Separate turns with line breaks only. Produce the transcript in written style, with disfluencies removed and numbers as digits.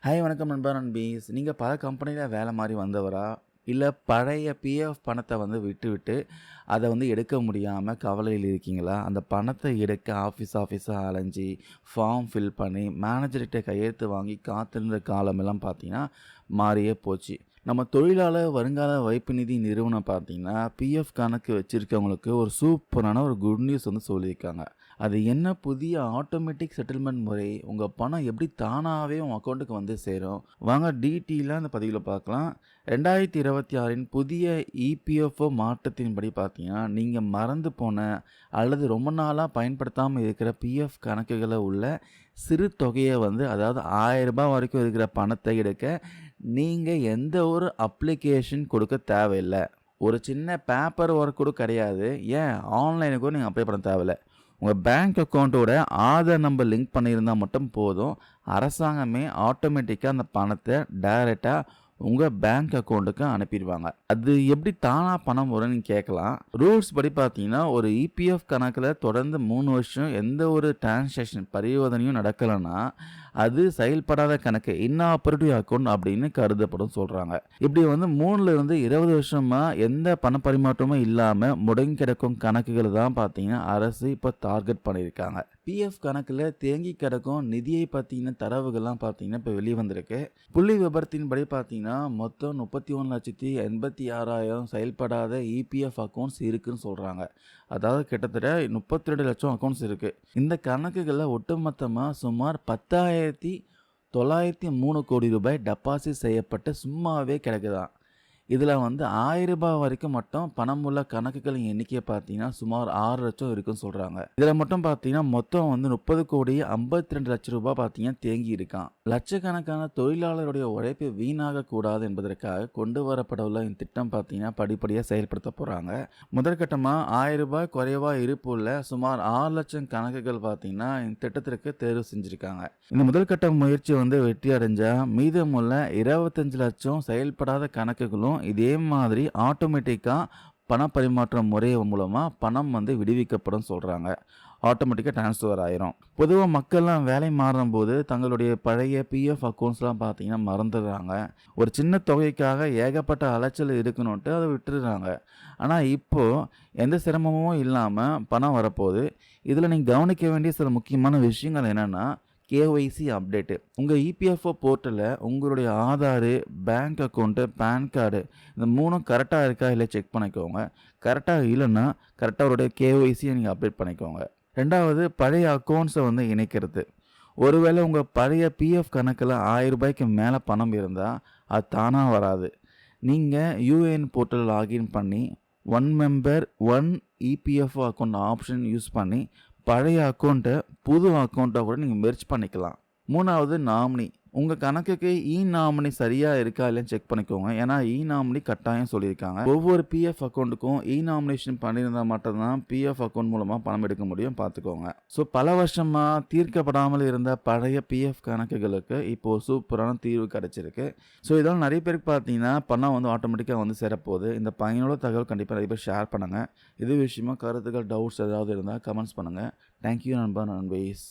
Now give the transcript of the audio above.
Hi வணக்கம் நண்பா நண்பீஸ். நீங்கள் பல கம்பெனியில் வேலை மாதிரி வந்தவரா, இல்லை பழைய பிஎஃப் பணத்தை விட்டு அதை எடுக்க முடியாமல் கவலையில் இருக்கீங்களா? அந்த பணத்தை எடுக்க ஆஃபீஸாக அலைஞ்சி ஃபார்ம் ஃபில் பண்ணி மேனேஜர்கிட்ட கையெழுத்து வாங்கி காத்திருந்த காலமெல்லாம் பார்த்தீங்கன்னா மாறியே போச்சு. நம்ம தொழிலாளர் வருங்கால வைப்பு நிதி நிறுவனம் பார்த்தீங்கன்னா பிஎஃப் கணக்கு வச்சுருக்கவங்களுக்கு ஒரு சூப்பரான ஒரு குட் நியூஸ் சொல்லியிருக்காங்க. அது என்ன புதிய ஆட்டோமேட்டிக் செட்டில்மெண்ட் முறை, உங்கள் பணம் எப்படி தானாகவே உங்கள் அக்கௌண்ட்டுக்கு சேரும். வாங்க டீட்டெயிலாக அந்த பதிவில் பார்க்கலாம். 2026 புதிய இபிஎஃப்ஓ மாற்றத்தின்படி பார்த்தீங்கன்னா நீங்கள் மறந்து போன அல்லது ரொம்ப நாளாக பயன்படுத்தாமல் இருக்கிற பிஎஃப் கணக்குகளை உள்ள சிறு தொகையை அதாவது ரூபாய் 1000 வரைக்கும் இருக்கிற பணத்தை எடுக்க நீங்கள் எந்த ஒரு அப்ளிகேஷன் கொடுக்க தேவையில்லை. ஒரு சின்ன பேப்பர் ஒர்க் கூட கிடையாது. ஏன் ஆன்லைனுக்கு கூட நீங்கள் அப்ளை பண்ண தேவையில்லை. உங்கள் பேங்க் அக்கௌண்ட்டோட ஆதார் நம்பர் லிங்க் பண்ணியிருந்தால் மட்டும் போதும். அரசாங்கமே ஆட்டோமேட்டிக்காக அந்த பணத்தை டைரெக்டாக உங்கள் பேங்க் அக்கௌண்ட்டுக்கு அனுப்பிடுவாங்க. அது எப்படி தானாக பணம் வரும்னு கேட்கலாம். ரூல்ஸ் படி பார்த்தீங்கன்னா ஒரு இபிஎஃப் கணக்கில் தொடர்ந்து 3 வருஷம் எந்த ஒரு டிரான்சாக்ஷன் பரிவர்த்தனையும் நடக்கலைன்னா அது செயல்படாத கணக்கு, இன்னாப்பரேட்டிவ் அக்கௌண்ட் அப்படின்னு கருதப்படும் சொல்கிறாங்க. இப்படி 3லேருந்து 20 வருஷமாக எந்த பண பரிமாற்றமும் இல்லாமல் முடங்கி கிடக்கும் கணக்குகள் தான் பார்த்தீங்கன்னா அரசு இப்போ டார்கெட் பண்ணியிருக்காங்க. பிஎஃப் கணக்கில் தேங்கி கிடக்கும் நிதியை பற்றின தரவுகள்லாம் பார்த்தீங்கன்னா இப்போ வெளியே வந்திருக்கு. புள்ளி விபரத்தின்படி பார்த்தீங்கன்னா மொத்தம் 31,86,000 செயல்படாத இபிஎஃப் அக்கௌண்ட்ஸ் இருக்குன்னு சொல்கிறாங்க. அதாவது கிட்டத்தட்ட 32 லட்சம் அக்கௌண்ட்ஸ் இருக்குது. இந்த கணக்குகளில் ஒட்டுமொத்தமாக சுமார் 10,903 கோடி ரூபாய் டெபாசிட் செய்யப்பட்டு சும்மாவே கிடக்குதான். இதில் 1000 ரூபாய் வரைக்கும் மட்டும் பணம் உள்ள கணக்குகளின் எண்ணிக்கையை பார்த்தீங்கன்னா சுமார் 6 லட்சம் இருக்குன்னு சொல்கிறாங்க. இதில் மட்டும் பார்த்தீங்கன்னா மொத்தம் 30 கோடி 52 லட்சம் ரூபாய் பார்த்தீங்கன்னா தேங்கி இருக்கான். லட்சக்கணக்கான தொழிலாளருடைய உழைப்பு வீணாகக்கூடாது என்பதற்காக கொண்டு வரப்படவுள்ள இந்த திட்டம் பார்த்தீங்கன்னா படிப்படியாக செயல்படுத்த போகிறாங்க. முதற்கட்டமாக 1000 ரூபாய் குறைவாக இருப்புள்ள சுமார் 6 லட்சம் கணக்குகள் பார்த்தீங்கன்னா இந்த திட்டத்திற்கு தேர்வு செஞ்சுருக்காங்க. இந்த முதற்கட்ட முயற்சி வெற்றி அடைஞ்சால் மீதமுள்ள 25 லட்சம் செயல்படாத கணக்குகளும் இதே மாதிரி ஆட்டோமேட்டிக்காக பண பரிமாற்ற முறை மூலமாக பணம் விடுவிக்கப்படும் சொல்கிறாங்க. ஆட்டோமேட்டிக்காக டிரான்ஸ்ஃபர் ஆயிரும். பொதுவாக மக்கள்லாம் வேலை மாறும்போது தங்களுடைய பழைய பிஎஃப் அக்கௌண்ட்ஸ்லாம் பார்த்தீங்கன்னா மறந்துடுறாங்க. ஒரு சின்ன தொகைக்காக ஏகப்பட்ட அலைச்சல் இருக்கணுன்ட்டு அதை விட்டுடுறாங்க. ஆனால் இப்போது எந்த சிரமமும் இல்லாமல் பணம் வரப்போகுது. இதில் நீங்கள் கவனிக்க வேண்டிய சில முக்கியமான விஷயங்கள் என்னென்னா, கேஒய்சி அப்டேட்டு. உங்கள் இபிஎஃப்ஓ போர்ட்டலில் உங்களுடைய Aadhaar, bank account, PAN card இந்த 3ம் கரெக்டாக இருக்கா இல்லை செக் பண்ணிக்கோங்க. கரெக்டாக இல்லைன்னா கரெக்டாக அவருடைய கேஒய்சியை நீங்கள் அப்டேட் பண்ணிக்கோங்க. 2வது பழைய அக்கௌண்ட்ஸை இணைக்கிறது. ஒருவேளை உங்கள் பழைய பிஎஃப் கணக்கில் 1000 ரூபாய்க்கு மேலே பணம் இருந்தால் அது தானாக வராது. நீங்கள் யூஏஎன் போர்ட்டல் லாகின் பண்ணி one member one EPFO account option use பண்ணி பழைய அக்கௌண்ட்டை புது அக்கௌண்ட்டை கூட நீங்கள் மெர்ஜ் பண்ணிக்கலாம். 3வது நாமினி. உங்கள் கணக்குக்கு நாமினி சரியாக இருக்கா இல்லைன்னு செக் பண்ணிக்கோங்க. ஏன்னா நாமினி கட்டாயம் சொல்லியிருக்காங்க. ஒவ்வொரு பிஎஃப் அக்கௌண்ட்டுக்கும் நாமினேஷன் பண்ணியிருந்தால் மட்டும்தான் பிஎஃப் அக்கௌண்ட் மூலமாக பணம் எடுக்க முடியும், பார்த்துக்கோங்க. ஸோ பல வருஷமாக தீர்க்கப்படாமல் இருந்த பழைய பிஎஃப் கணக்குகளுக்கு இப்போது சூப்பரான தீர்வு கிடச்சிருக்கு. ஸோ இதெல்லாம் நிறைய பேருக்கு பார்த்தீங்கன்னா பணம் ஆட்டோமேட்டிக்காக சேரப்போகுது. இந்த பயனுள்ள தகவல் கண்டிப்பாக நிறைய பேர் ஷேர் பண்ணுங்கள். இது விஷயமா கருத்துக்கள், டவுட்ஸ் ஏதாவது இருந்தால் கமெண்ட்ஸ் பண்ணுங்கள். தேங்க்யூ நண்பா நண்பீஸ்.